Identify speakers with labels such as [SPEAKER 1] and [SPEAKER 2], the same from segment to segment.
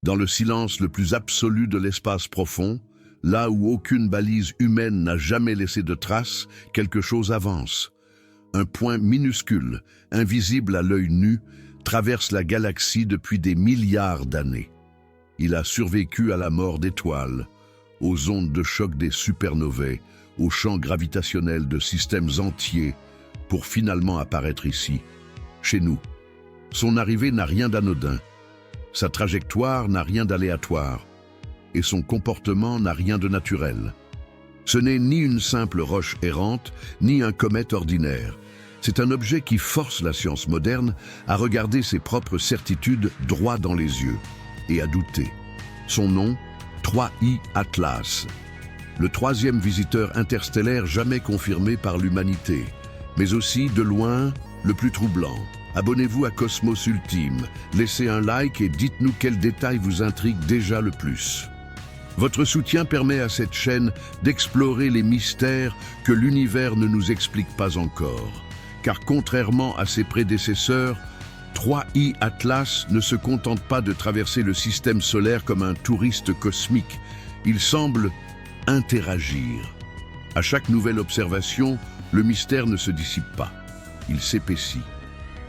[SPEAKER 1] Dans le silence le plus absolu de l'espace profond, là où aucune balise humaine n'a jamais laissé de traces, quelque chose avance. Un point minuscule, invisible à l'œil nu, traverse la galaxie depuis des milliards d'années. Il a survécu à la mort d'étoiles, aux ondes de choc des supernovae, aux champs gravitationnels de systèmes entiers, pour finalement apparaître ici, chez nous. Son arrivée n'a rien d'anodin, sa trajectoire n'a rien d'aléatoire, et son comportement n'a rien de naturel. Ce n'est ni une simple roche errante, ni un comète ordinaire. C'est un objet qui force la science moderne à regarder ses propres certitudes droit dans les yeux et à douter. Son nom, 3I Atlas, le troisième visiteur interstellaire jamais confirmé par l'humanité, mais aussi, de loin, le plus troublant. Abonnez-vous à Cosmos Ultime, laissez un like et dites-nous quels détails vous intriguent déjà le plus. Votre soutien permet à cette chaîne d'explorer les mystères que l'univers ne nous explique pas encore. Car contrairement à ses prédécesseurs, 3I Atlas ne se contente pas de traverser le système solaire comme un touriste cosmique. Il semble interagir. À chaque nouvelle observation, le mystère ne se dissipe pas. Il s'épaissit.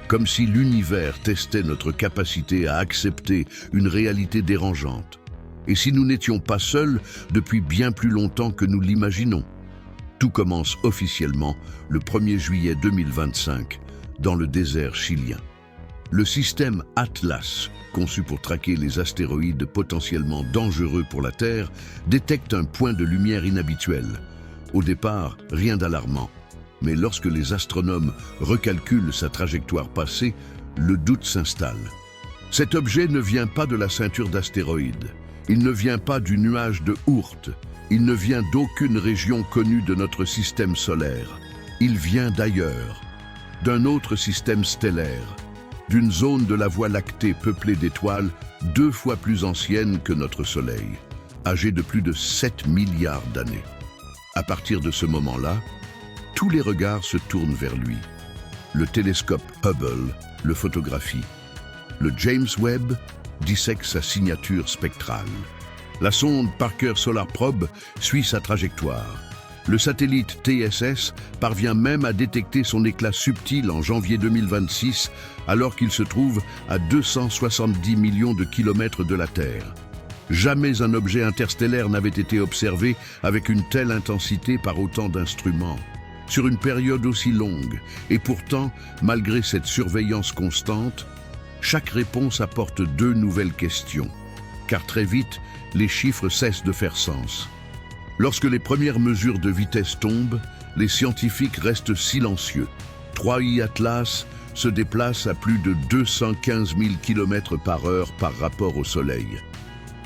[SPEAKER 1] Comme si l'univers testait notre capacité à accepter une réalité dérangeante. Et si nous n'étions pas seuls depuis bien plus longtemps que nous l'imaginons? Tout commence officiellement le 1er juillet 2025 dans le désert chilien. Le système Atlas, conçu pour traquer les astéroïdes potentiellement dangereux pour la Terre, détecte un point de lumière inhabituel. Au départ, rien d'alarmant. Mais lorsque les astronomes recalculent sa trajectoire passée, le doute s'installe. Cet objet ne vient pas de la ceinture d'astéroïdes. Il ne vient pas du nuage de Oort. Il ne vient d'aucune région connue de notre système solaire. Il vient d'ailleurs, d'un autre système stellaire, d'une zone de la Voie lactée peuplée d'étoiles 2 fois plus anciennes que notre Soleil, âgée de plus de 7 milliards d'années. À partir de ce moment-là, tous les regards se tournent vers lui. Le télescope Hubble le photographie. Le James Webb dissèque sa signature spectrale. La sonde Parker Solar Probe suit sa trajectoire. Le satellite TSS parvient même à détecter son éclat subtil en janvier 2026, alors qu'il se trouve à 270 millions de kilomètres de la Terre. Jamais un objet interstellaire n'avait été observé avec une telle intensité par autant d'instruments, sur une période aussi longue. Et pourtant, malgré cette surveillance constante, chaque réponse apporte 2 nouvelles questions, car très vite, les chiffres cessent de faire sens. Lorsque les premières mesures de vitesse tombent, les scientifiques restent silencieux. 3I Atlas se déplace à plus de 215 000 km/h par rapport au Soleil.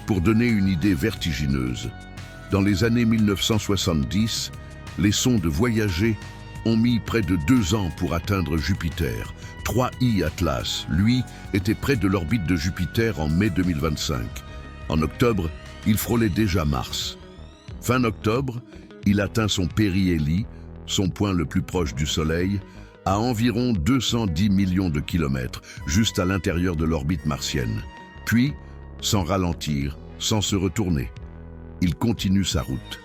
[SPEAKER 1] Pour donner une idée vertigineuse, dans les années 1970, les sondes Voyager ont mis près de 2 ans pour atteindre Jupiter. 3I Atlas, lui, était près de l'orbite de Jupiter en mai 2025. En octobre, il frôlait déjà Mars. Fin octobre, il atteint son périhélie, son point le plus proche du Soleil, à environ 210 millions de kilomètres, juste à l'intérieur de l'orbite martienne. Puis, sans ralentir, sans se retourner, il continue sa route.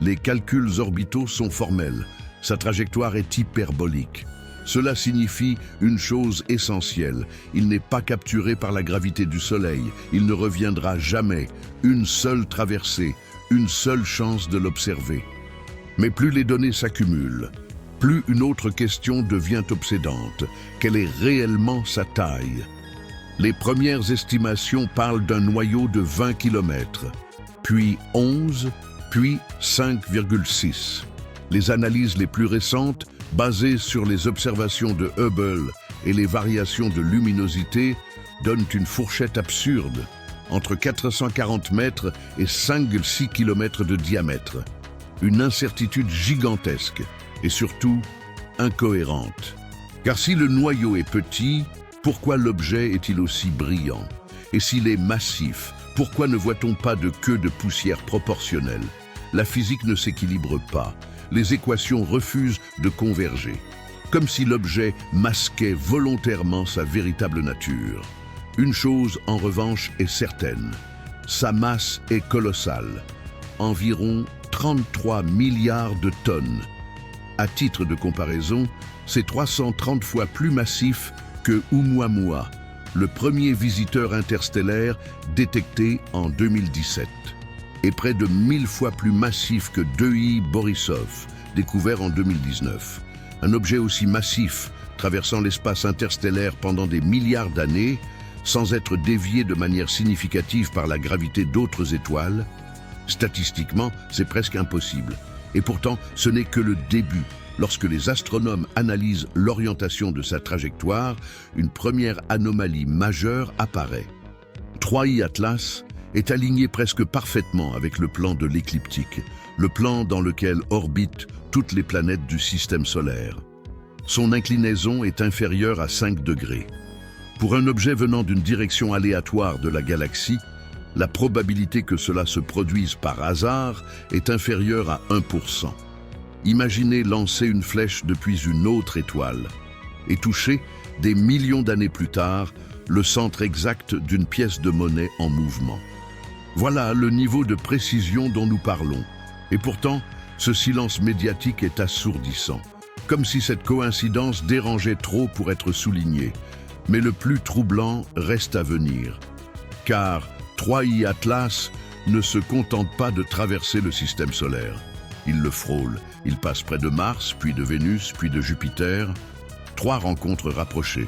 [SPEAKER 1] Les calculs orbitaux sont formels, sa trajectoire est hyperbolique. Cela signifie une chose essentielle, il n'est pas capturé par la gravité du Soleil, il ne reviendra jamais, une seule traversée, une seule chance de l'observer. Mais plus les données s'accumulent, plus une autre question devient obsédante, quelle est réellement sa taille? Les premières estimations parlent d'un noyau de 20 km, puis 11, puis 5,6. Les analyses les plus récentes, basées sur les observations de Hubble et les variations de luminosité, donnent une fourchette absurde, entre 440 mètres et 5,6 km de diamètre. Une incertitude gigantesque et surtout incohérente. Car si le noyau est petit, pourquoi l'objet est-il aussi brillant? Et s'il est massif, pourquoi ne voit-on pas de queue de poussière proportionnelle? La physique ne s'équilibre pas. Les équations refusent de converger, comme si l'objet masquait volontairement sa véritable nature. Une chose, en revanche, est certaine. Sa masse est colossale. Environ 33 milliards de tonnes. À titre de comparaison, c'est 330 fois plus massif que Oumuamua, le premier visiteur interstellaire détecté en 2017, et près de 1000 fois plus massif que 2I Borisov, découvert en 2019. Un objet aussi massif, traversant l'espace interstellaire pendant des milliards d'années, sans être dévié de manière significative par la gravité d'autres étoiles, statistiquement, c'est presque impossible. Et pourtant, ce n'est que le début. Lorsque les astronomes analysent l'orientation de sa trajectoire, une première anomalie majeure apparaît. 3I Atlas est aligné presque parfaitement avec le plan de l'écliptique, le plan dans lequel orbitent toutes les planètes du système solaire. Son inclinaison est inférieure à 5 degrés. Pour un objet venant d'une direction aléatoire de la galaxie, la probabilité que cela se produise par hasard est inférieure à 1%. Imaginez lancer une flèche depuis une autre étoile et toucher, des millions d'années plus tard, le centre exact d'une pièce de monnaie en mouvement. Voilà le niveau de précision dont nous parlons. Et pourtant, ce silence médiatique est assourdissant, comme si cette coïncidence dérangeait trop pour être soulignée. Mais le plus troublant reste à venir, car 3I Atlas ne se contente pas de traverser le système solaire. Il le frôle, il passe près de Mars, puis de Vénus, puis de Jupiter. 3 rencontres rapprochées,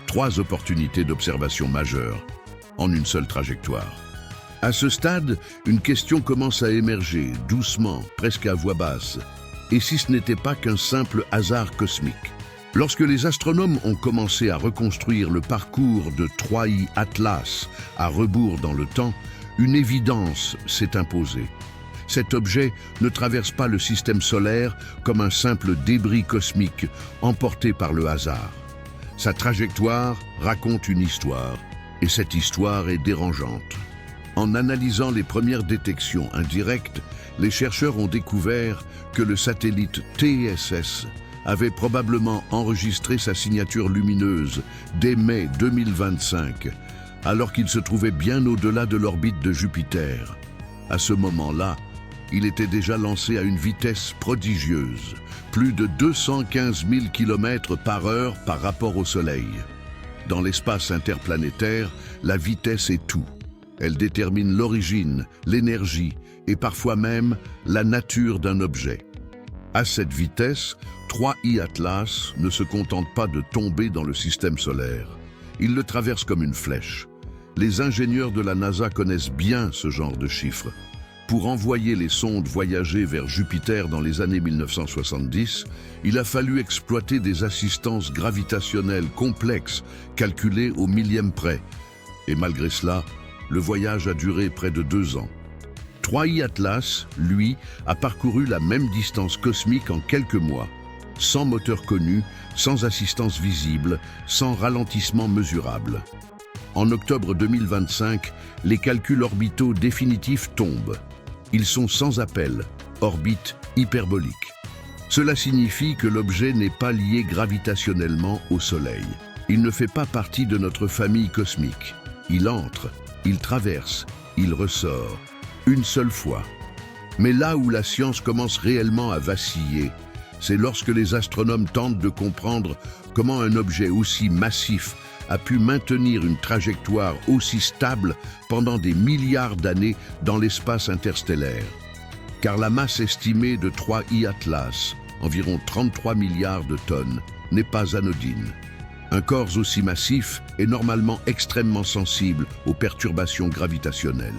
[SPEAKER 1] 3 opportunités d'observation majeures, en une seule trajectoire. À ce stade, une question commence à émerger, doucement, presque à voix basse. Et si ce n'était pas qu'un simple hasard cosmique? Lorsque les astronomes ont commencé à reconstruire le parcours de 3I Atlas à rebours dans le temps, une évidence s'est imposée. Cet objet ne traverse pas le système solaire comme un simple débris cosmique emporté par le hasard. Sa trajectoire raconte une histoire, et cette histoire est dérangeante. En analysant les premières détections indirectes, les chercheurs ont découvert que le satellite TSS avait probablement enregistré sa signature lumineuse dès mai 2025, alors qu'il se trouvait bien au-delà de l'orbite de Jupiter. À ce moment-là, il était déjà lancé à une vitesse prodigieuse, plus de 215 000 km/h par rapport au Soleil. Dans l'espace interplanétaire, la vitesse est tout. Elle détermine l'origine, l'énergie et parfois même la nature d'un objet. À cette vitesse, 3I Atlas ne se contente pas de tomber dans le système solaire. Il le traverse comme une flèche. Les ingénieurs de la NASA connaissent bien ce genre de chiffres. Pour envoyer les sondes voyager vers Jupiter dans les années 1970, il a fallu exploiter des assistances gravitationnelles complexes, calculées au millième près. Et malgré cela, le voyage a duré près de 2 ans. 3I Atlas, lui, a parcouru la même distance cosmique en quelques mois, sans moteur connu, sans assistance visible, sans ralentissement mesurable. En octobre 2025, les calculs orbitaux définitifs tombent. Ils sont sans appel, orbite hyperbolique. Cela signifie que l'objet n'est pas lié gravitationnellement au Soleil. Il ne fait pas partie de notre famille cosmique. Il entre, il traverse, il ressort, une seule fois. Mais là où la science commence réellement à vaciller, c'est lorsque les astronomes tentent de comprendre comment un objet aussi massif a pu maintenir une trajectoire aussi stable pendant des milliards d'années dans l'espace interstellaire. Car la masse estimée de 3I Atlas, environ 33 milliards de tonnes, n'est pas anodine. Un corps aussi massif est normalement extrêmement sensible aux perturbations gravitationnelles.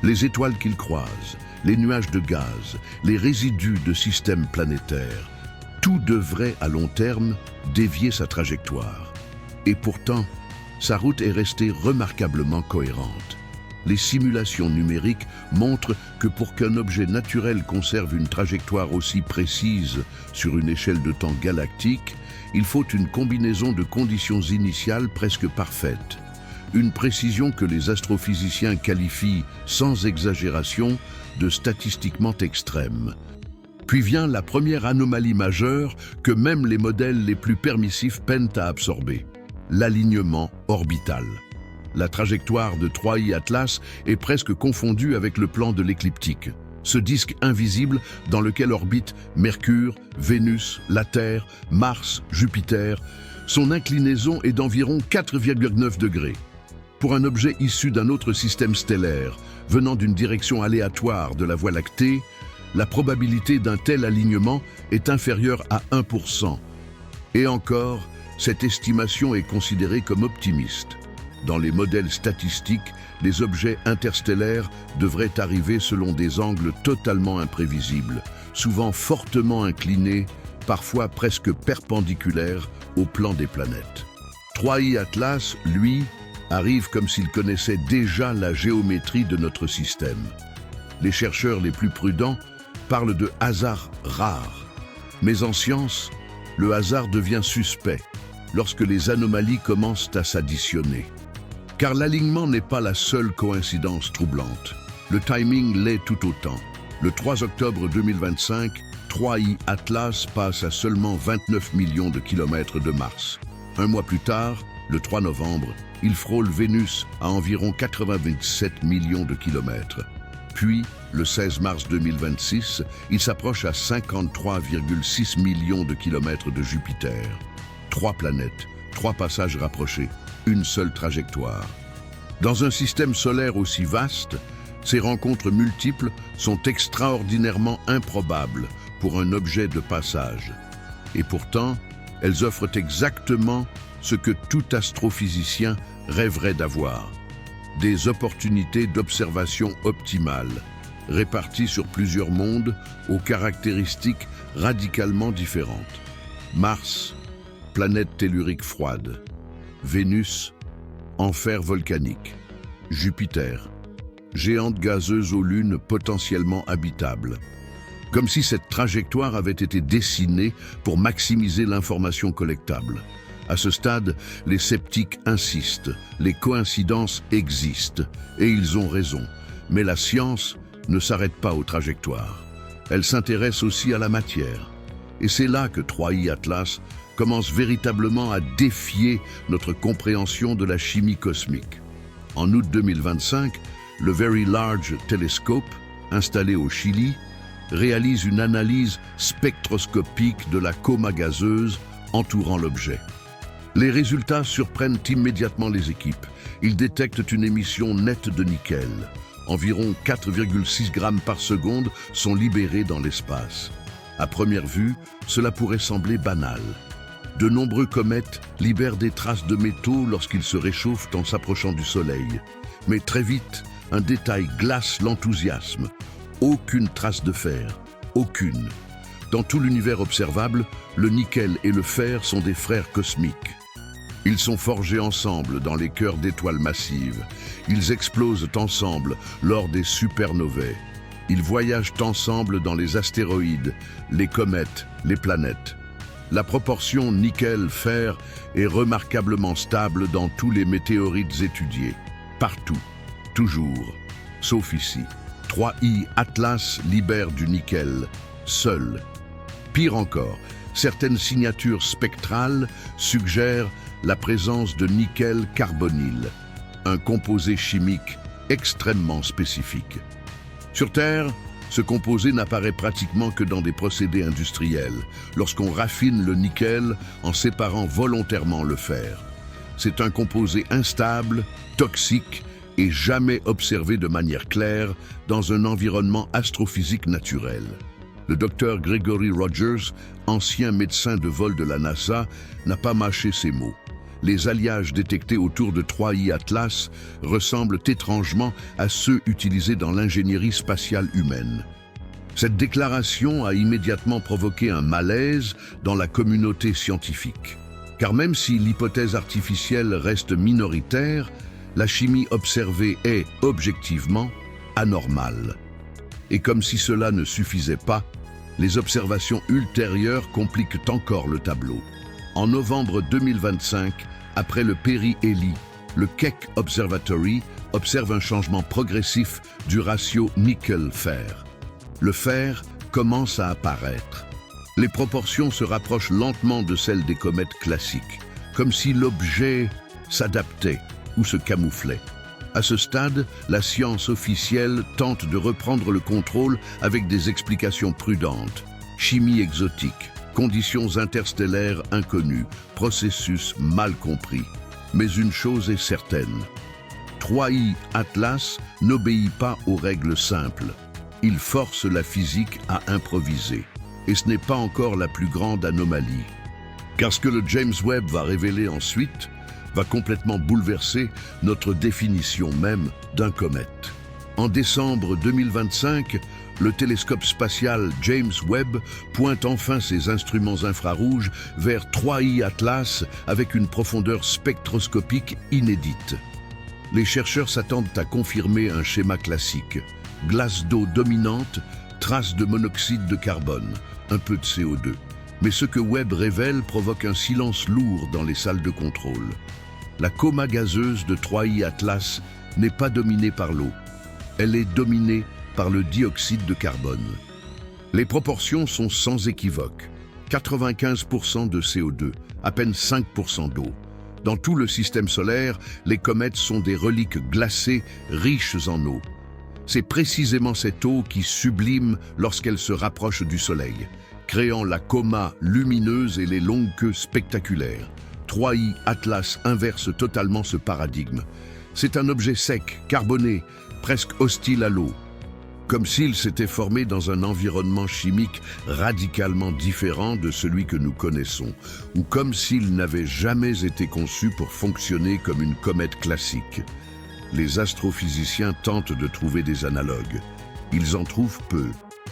[SPEAKER 1] Les étoiles qu'il croise, les nuages de gaz, les résidus de systèmes planétaires, tout devrait à long terme dévier sa trajectoire. Et pourtant, sa route est restée remarquablement cohérente. Les simulations numériques montrent que pour qu'un objet naturel conserve une trajectoire aussi précise sur une échelle de temps galactique, il faut une combinaison de conditions initiales presque parfaites. Une précision que les astrophysiciens qualifient, sans exagération, de statistiquement extrême. Puis vient la première anomalie majeure que même les modèles les plus permissifs peinent à absorber: l'alignement orbital. La trajectoire de 3I Atlas est presque confondue avec le plan de l'écliptique. Ce disque invisible dans lequel orbitent Mercure, Vénus, la Terre, Mars, Jupiter, son inclinaison est d'environ 4,9 degrés. Pour un objet issu d'un autre système stellaire, venant d'une direction aléatoire de la Voie lactée, la probabilité d'un tel alignement est inférieure à 1%. Et encore, cette estimation est considérée comme optimiste. Dans les modèles statistiques, les objets interstellaires devraient arriver selon des angles totalement imprévisibles, souvent fortement inclinés, parfois presque perpendiculaires au plan des planètes. 3I Atlas, lui, arrive comme s'il connaissait déjà la géométrie de notre système. Les chercheurs les plus prudents parlent de hasard rare. Mais en science, le hasard devient suspect lorsque les anomalies commencent à s'additionner. Car l'alignement n'est pas la seule coïncidence troublante. Le timing l'est tout autant. Le 3 octobre 2025, 3I Atlas passe à seulement 29 millions de kilomètres de Mars. Un mois plus tard, le 3 novembre, il frôle Vénus à environ 97 millions de kilomètres. Puis, le 16 mars 2026, il s'approche à 53,6 millions de kilomètres de Jupiter. 3 planètes, 3 passages rapprochés, une seule trajectoire. Dans un système solaire aussi vaste, ces rencontres multiples sont extraordinairement improbables pour un objet de passage. Et pourtant, elles offrent exactement ce que tout astrophysicien rêverait d'avoir. Des opportunités d'observation optimales, réparties sur plusieurs mondes aux caractéristiques radicalement différentes. Mars, planète tellurique froide. Vénus, enfer volcanique. Jupiter, géante gazeuse aux lunes potentiellement habitables. Comme si cette trajectoire avait été dessinée pour maximiser l'information collectable. À ce stade, les sceptiques insistent, les coïncidences existent, et ils ont raison. Mais la science ne s'arrête pas aux trajectoires. Elle s'intéresse aussi à la matière. Et c'est là que 3I Atlas commence véritablement à défier notre compréhension de la chimie cosmique. En août 2025, le Very Large Telescope, installé au Chili, réalise une analyse spectroscopique de la coma gazeuse entourant l'objet. Les résultats surprennent immédiatement les équipes. Ils détectent une émission nette de nickel. Environ 4,6 grammes par seconde sont libérés dans l'espace. À première vue, cela pourrait sembler banal. De nombreux comètes libèrent des traces de métaux lorsqu'ils se réchauffent en s'approchant du Soleil. Mais très vite, un détail glace l'enthousiasme. Aucune trace de fer. Aucune. Dans tout l'univers observable, le nickel et le fer sont des frères cosmiques. Ils sont forgés ensemble dans les cœurs d'étoiles massives. Ils explosent ensemble lors des supernovae. Ils voyagent ensemble dans les astéroïdes, les comètes, les planètes. La proportion nickel-fer est remarquablement stable dans tous les météorites étudiés. Partout, toujours, sauf ici. 3I Atlas libère du nickel, seul. Pire encore, certaines signatures spectrales suggèrent la présence de nickel carbonyle, un composé chimique extrêmement spécifique. Sur Terre, ce composé n'apparaît pratiquement que dans des procédés industriels, lorsqu'on raffine le nickel en séparant volontairement le fer. C'est un composé instable, toxique et jamais observé de manière claire dans un environnement astrophysique naturel. Le docteur Gregory Rogers, ancien médecin de vol de la NASA, n'a pas mâché ses mots. Les alliages détectés autour de 3I Atlas ressemblent étrangement à ceux utilisés dans l'ingénierie spatiale humaine. Cette déclaration a immédiatement provoqué un malaise dans la communauté scientifique. Car même si l'hypothèse artificielle reste minoritaire, la chimie observée est, objectivement, anormale. Et comme si cela ne suffisait pas, les observations ultérieures compliquent encore le tableau. En novembre 2025, après le Perry-Ellis, le Keck Observatory observe un changement progressif du ratio nickel-fer. Le fer commence à apparaître. Les proportions se rapprochent lentement de celles des comètes classiques, comme si l'objet s'adaptait ou se camouflaient. À ce stade, la science officielle tente de reprendre le contrôle avec des explications prudentes. Chimie exotique, conditions interstellaires inconnues, processus mal compris. Mais une chose est certaine. 3I Atlas n'obéit pas aux règles simples. Il force la physique à improviser. Et ce n'est pas encore la plus grande anomalie. Car ce que le James Webb va révéler ensuite va complètement bouleverser notre définition même d'un comète. En décembre 2025, le télescope spatial James Webb pointe enfin ses instruments infrarouges vers 3I Atlas avec une profondeur spectroscopique inédite. Les chercheurs s'attendent à confirmer un schéma classique. Glace d'eau dominante, traces de monoxyde de carbone, un peu de CO2. Mais ce que Webb révèle provoque un silence lourd dans les salles de contrôle. La coma gazeuse de 3I Atlas n'est pas dominée par l'eau. Elle est dominée par le dioxyde de carbone. Les proportions sont sans équivoque. 95% de CO2, à peine 5% d'eau. Dans tout le système solaire, les comètes sont des reliques glacées riches en eau. C'est précisément cette eau qui sublime lorsqu'elle se rapproche du Soleil, créant la coma lumineuse et les longues queues spectaculaires. 3I Atlas inverse totalement ce paradigme. C'est un objet sec, carboné, presque hostile à l'eau. Comme s'il s'était formé dans un environnement chimique radicalement différent de celui que nous connaissons, ou comme s'il n'avait jamais été conçu pour fonctionner comme une comète classique. Les astrophysiciens tentent de trouver des analogues. Ils en trouvent peu.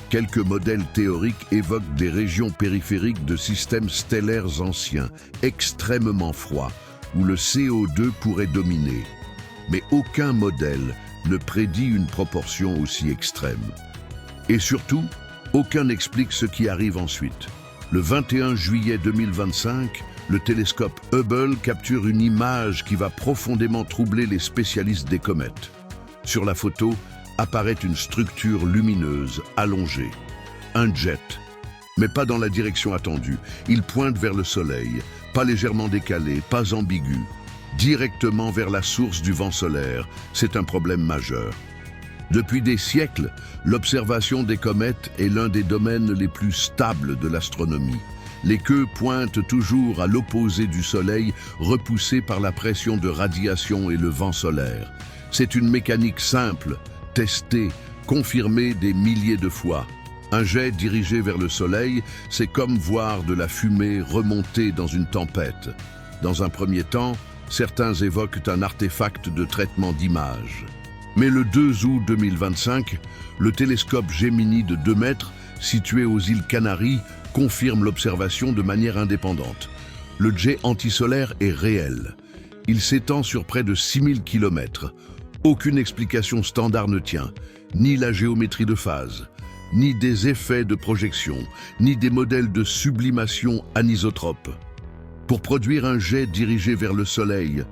[SPEAKER 1] Quelques modèles théoriques évoquent des régions périphériques de systèmes stellaires anciens, extrêmement froids, où le CO2 pourrait dominer. Mais aucun modèle ne prédit une proportion aussi extrême. Et surtout, aucun n'explique ce qui arrive ensuite. Le 21 juillet 2025, le télescope Hubble capture une image qui va profondément troubler les spécialistes des comètes. Sur la photo, apparaît une structure lumineuse, allongée. Un jet, mais pas dans la direction attendue. Il pointe vers le Soleil, pas légèrement décalé, pas ambigu. Directement vers la source du vent solaire, c'est un problème majeur. Depuis des siècles, l'observation des comètes est l'un des domaines les plus stables de l'astronomie. Les queues pointent toujours à l'opposé du Soleil, repoussées par la pression de radiation et le vent solaire. C'est une mécanique simple, testée, confirmée des milliers de fois. Un jet dirigé vers le Soleil, c'est comme voir de la fumée remonter dans une tempête. Dans un premier temps, certains évoquent un artefact de traitement d'image. Mais le 2 août 2025, le télescope Gemini de 2 mètres, situé aux îles Canaries, confirme l'observation de manière indépendante. Le jet antisolaire est réel. Il s'étend sur près de 6000 km. Aucune explication standard ne tient, ni la géométrie de phase, ni des effets de projection, ni des modèles de sublimation anisotropes. Pour produire un jet dirigé vers le Soleil,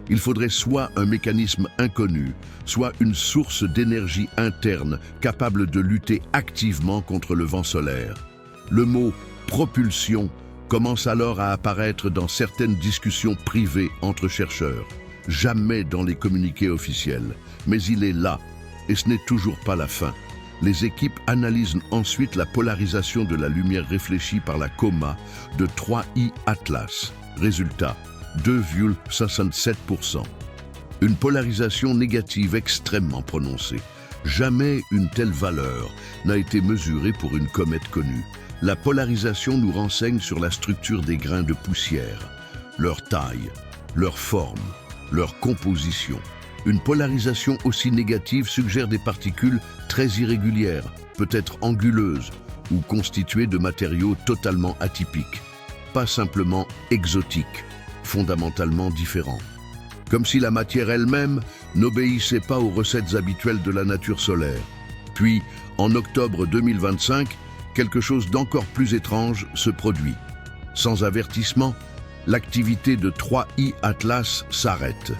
[SPEAKER 1] il faudrait soit un mécanisme inconnu, soit une source d'énergie interne capable de lutter activement contre le vent solaire. Le mot « propulsion » commence alors à apparaître dans certaines discussions privées entre chercheurs. Jamais dans les communiqués officiels, mais il est là, et ce n'est toujours pas la fin. Les équipes analysent ensuite la polarisation de la lumière réfléchie par la coma de 3I Atlas. Résultat, 2,67%. Une polarisation négative extrêmement prononcée. Jamais une telle valeur n'a été mesurée pour une comète connue. La polarisation nous renseigne sur la structure des grains de poussière, leur taille, leur forme, leur composition. Une polarisation aussi négative suggère des particules très irrégulières, peut-être anguleuses, ou constituées de matériaux totalement atypiques, pas simplement exotiques, fondamentalement différents. Comme si la matière elle-même n'obéissait pas aux recettes habituelles de la nature solaire. Puis, en octobre 2025, quelque chose d'encore plus étrange se produit. Sans avertissement, l'activité de 3I Atlas s'arrête.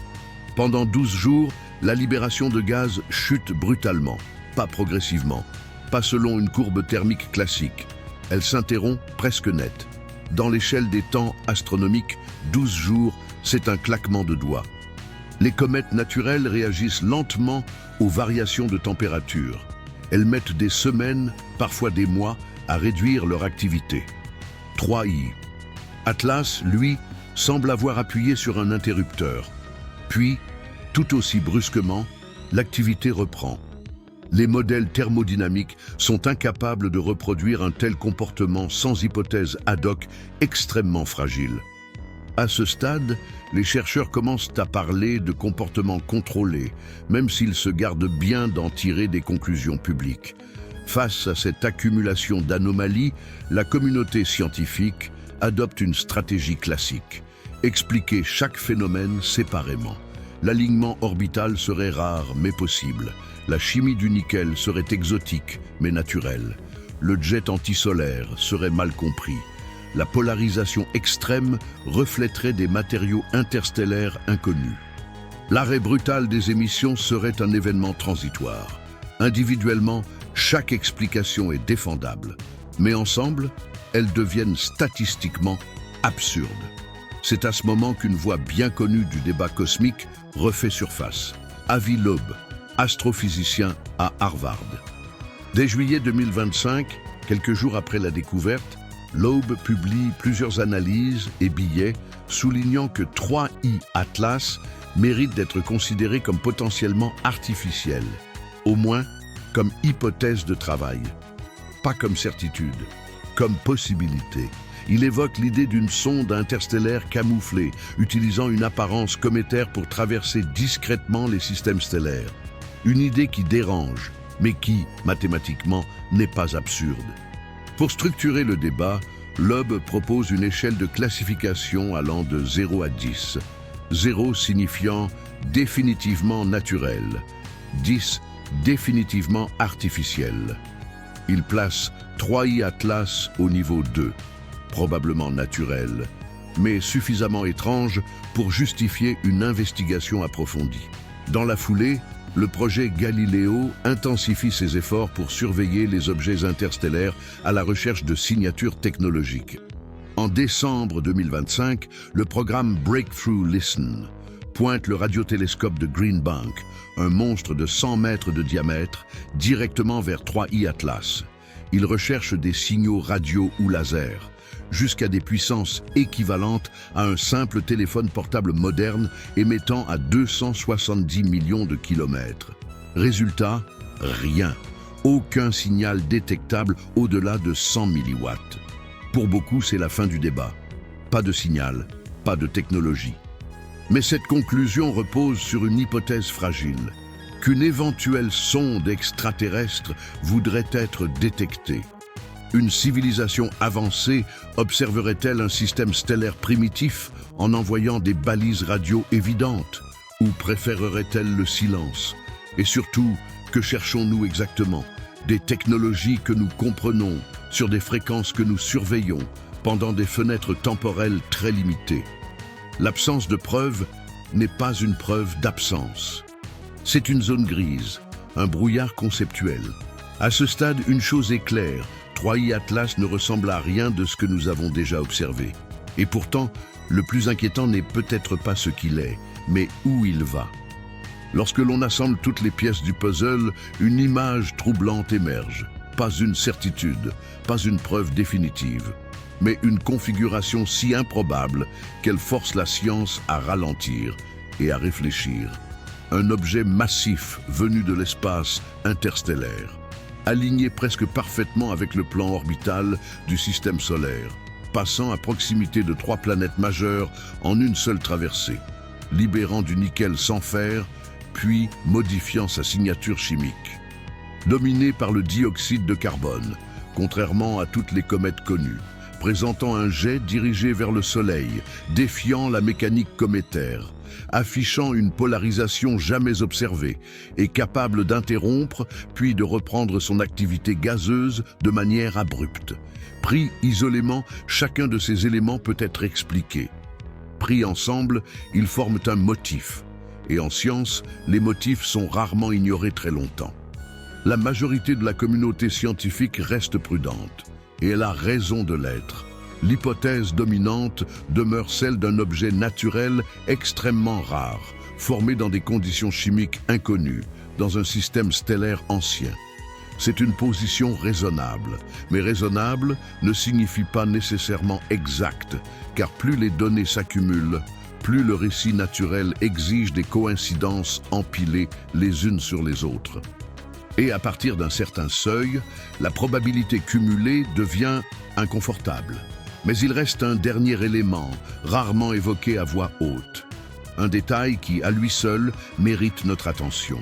[SPEAKER 1] Pendant 12 jours, la libération de gaz chute brutalement, pas progressivement, pas selon une courbe thermique classique. Elle s'interrompt presque net. Dans l'échelle des temps astronomiques, 12 jours, c'est un claquement de doigts. Les comètes naturelles réagissent lentement aux variations de température. Elles mettent des semaines, parfois des mois, à réduire leur activité. 3i. Atlas, lui, semble avoir appuyé sur un interrupteur. Puis, tout aussi brusquement, l'activité reprend. Les modèles thermodynamiques sont incapables de reproduire un tel comportement sans hypothèse ad hoc extrêmement fragile. À ce stade, les chercheurs commencent à parler de comportements contrôlés, même s'ils se gardent bien d'en tirer des conclusions publiques. Face à cette accumulation d'anomalies, la communauté scientifique adopte une stratégie classique. Expliquer chaque phénomène séparément. L'alignement orbital serait rare mais possible. La chimie du nickel serait exotique mais naturelle. Le jet antisolaire serait mal compris. La polarisation extrême reflèterait des matériaux interstellaires inconnus. L'arrêt brutal des émissions serait un événement transitoire. Individuellement, chaque explication est défendable, mais ensemble, elles deviennent statistiquement absurdes. C'est à ce moment qu'une voix bien connue du débat cosmique refait surface. Avi Loeb, astrophysicien à Harvard. Dès juillet 2025, quelques jours après la découverte, Loeb publie plusieurs analyses et billets soulignant que 3i Atlas mérite d'être considéré comme potentiellement artificiel, au moins comme hypothèse de travail, pas comme certitude, comme possibilité. Il évoque l'idée d'une sonde interstellaire camouflée, utilisant une apparence cométaire pour traverser discrètement les systèmes stellaires. Une idée qui dérange, mais qui, mathématiquement, n'est pas absurde. Pour structurer le débat, Loeb propose une échelle de classification allant de 0 à 10. 0 signifiant définitivement naturel, 10 définitivement artificiel. Il place 3i Atlas au niveau 2, probablement naturel, mais suffisamment étrange pour justifier une investigation approfondie. Dans la foulée, le projet Galileo intensifie ses efforts pour surveiller les objets interstellaires à la recherche de signatures technologiques. En décembre 2025, le programme Breakthrough Listen pointe le radiotélescope de Green Bank, un monstre de 100 mètres de diamètre, directement vers 3i Atlas. Il recherche des signaux radio ou laser, jusqu'à des puissances équivalentes à un simple téléphone portable moderne émettant à 270 millions de kilomètres. Résultat, rien. Aucun signal détectable au-delà de 100 milliwatts. Pour beaucoup, c'est la fin du débat. Pas de signal, pas de technologie. Mais cette conclusion repose sur une hypothèse fragile, qu'une éventuelle sonde extraterrestre voudrait être détectée. Une civilisation avancée observerait-elle un système stellaire primitif en envoyant des balises radio évidentes? Ou préférerait-elle le silence? Et surtout, que cherchons-nous exactement? Des technologies que nous comprenons, sur des fréquences que nous surveillons, pendant des fenêtres temporelles très limitées. L'absence de preuve n'est pas une preuve d'absence. C'est une zone grise, un brouillard conceptuel. À ce stade, une chose est claire, 3i Atlas ne ressemble à rien de ce que nous avons déjà observé. Et pourtant, le plus inquiétant n'est peut-être pas ce qu'il est, mais où il va. Lorsque l'on assemble toutes les pièces du puzzle, une image troublante émerge. Pas une certitude, pas une preuve définitive, mais une configuration si improbable qu'elle force la science à ralentir et à réfléchir. Un objet massif venu de l'espace interstellaire, aligné presque parfaitement avec le plan orbital du système solaire, passant à proximité de 3 planètes majeures en une seule traversée, libérant du nickel sans fer, puis modifiant sa signature chimique. Dominé par le dioxyde de carbone, contrairement à toutes les comètes connues, présentant un jet dirigé vers le Soleil, défiant la mécanique cométaire, affichant une polarisation jamais observée et capable d'interrompre puis de reprendre son activité gazeuse de manière abrupte. Pris isolément, chacun de ces éléments peut être expliqué. Pris ensemble, ils forment un motif. Et en science, les motifs sont rarement ignorés très longtemps. La majorité de la communauté scientifique reste prudente, et elle a raison de l'être. L'hypothèse dominante demeure celle d'un objet naturel extrêmement rare, formé dans des conditions chimiques inconnues, dans un système stellaire ancien. C'est une position raisonnable, mais raisonnable ne signifie pas nécessairement exact, car plus les données s'accumulent, plus le récit naturel exige des coïncidences empilées les unes sur les autres. Et à partir d'un certain seuil, la probabilité cumulée devient inconfortable. Mais il reste un dernier élément, rarement évoqué à voix haute. Un détail qui, à lui seul, mérite notre attention.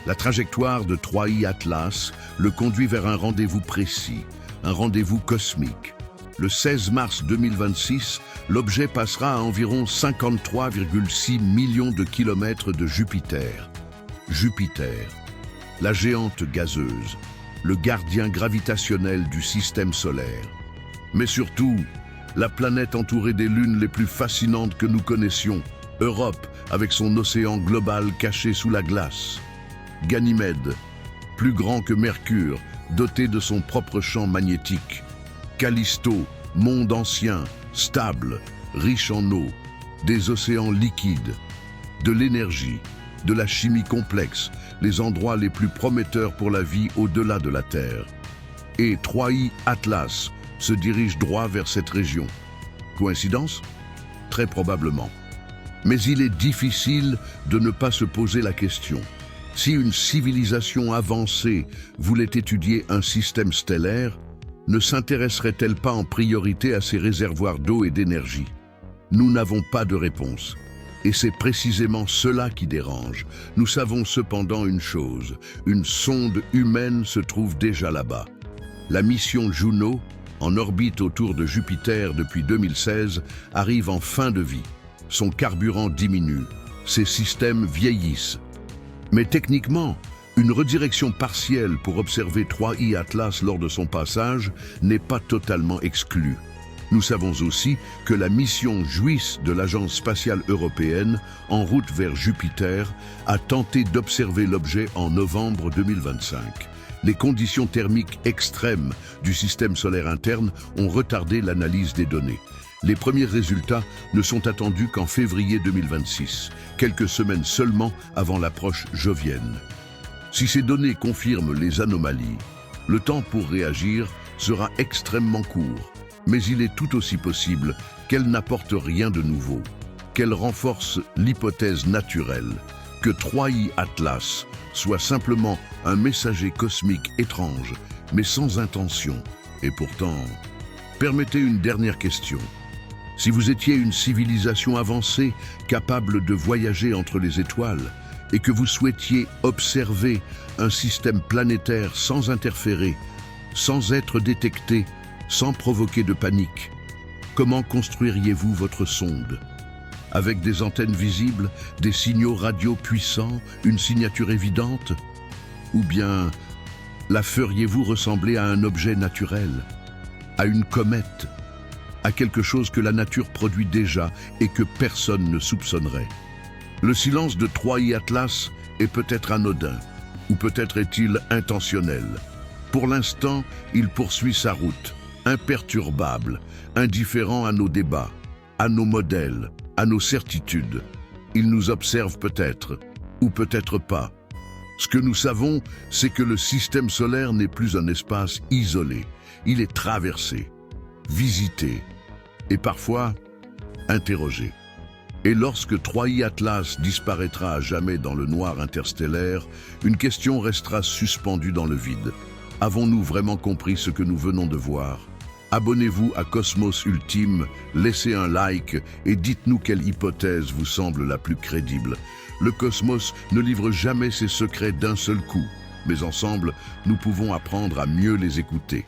[SPEAKER 1] La trajectoire de 3I Atlas le conduit vers un rendez-vous précis, un rendez-vous cosmique. Le 16 mars 2026, l'objet passera à environ 53,6 millions de kilomètres de Jupiter. Jupiter, la géante gazeuse, le gardien gravitationnel du système solaire. Mais surtout, la planète entourée des lunes les plus fascinantes que nous connaissions, Europe, avec son océan global caché sous la glace. Ganymède, plus grand que Mercure, doté de son propre champ magnétique. Callisto, monde ancien, stable, riche en eau, des océans liquides, de l'énergie, de la chimie complexe, les endroits les plus prometteurs pour la vie au-delà de la Terre. Et 3I Atlas se dirige droit vers cette région. Coïncidence? Très probablement. Mais il est difficile de ne pas se poser la question. Si une civilisation avancée voulait étudier un système stellaire, ne s'intéresserait-elle pas en priorité à ses réservoirs d'eau et d'énergie? Nous n'avons pas de réponse. Et c'est précisément cela qui dérange. Nous savons cependant une chose, une sonde humaine se trouve déjà là-bas. La mission Juno, en orbite autour de Jupiter depuis 2016, arrive en fin de vie. Son carburant diminue, ses systèmes vieillissent. Mais techniquement, une redirection partielle pour observer 3I Atlas lors de son passage n'est pas totalement exclue. Nous savons aussi que la mission JUICE de l'Agence spatiale européenne, en route vers Jupiter, a tenté d'observer l'objet en novembre 2025. Les conditions thermiques extrêmes du système solaire interne ont retardé l'analyse des données. Les premiers résultats ne sont attendus qu'en février 2026, quelques semaines seulement avant l'approche jovienne. Si ces données confirment les anomalies, le temps pour réagir sera extrêmement court, mais il est tout aussi possible qu'elles n'apportent rien de nouveau, qu'elles renforcent l'hypothèse naturelle, que 3I Atlas soit simplement un messager cosmique étrange, mais sans intention. Et pourtant, permettez une dernière question. Si vous étiez une civilisation avancée, capable de voyager entre les étoiles, et que vous souhaitiez observer un système planétaire sans interférer, sans être détecté, sans provoquer de panique, comment construiriez-vous votre sonde? Avec des antennes visibles, des signaux radio puissants, une signature évidente? Ou bien la feriez-vous ressembler à un objet naturel, à une comète, à quelque chose que la nature produit déjà et que personne ne soupçonnerait? Le silence de 3I Atlas est peut-être anodin, ou peut-être est-il intentionnel. Pour l'instant, il poursuit sa route, imperturbable, indifférent à nos débats, à nos modèles, à nos certitudes. Il nous observe peut-être, ou peut-être pas. Ce que nous savons, c'est que le système solaire n'est plus un espace isolé. Il est traversé, visité, et parfois interrogé. Et lorsque 3I Atlas disparaîtra à jamais dans le noir interstellaire, une question restera suspendue dans le vide. Avons-nous vraiment compris ce que nous venons de voir? Abonnez-vous à Cosmos Ultime, laissez un like et dites-nous quelle hypothèse vous semble la plus crédible. Le cosmos ne livre jamais ses secrets d'un seul coup, mais ensemble, nous pouvons apprendre à mieux les écouter.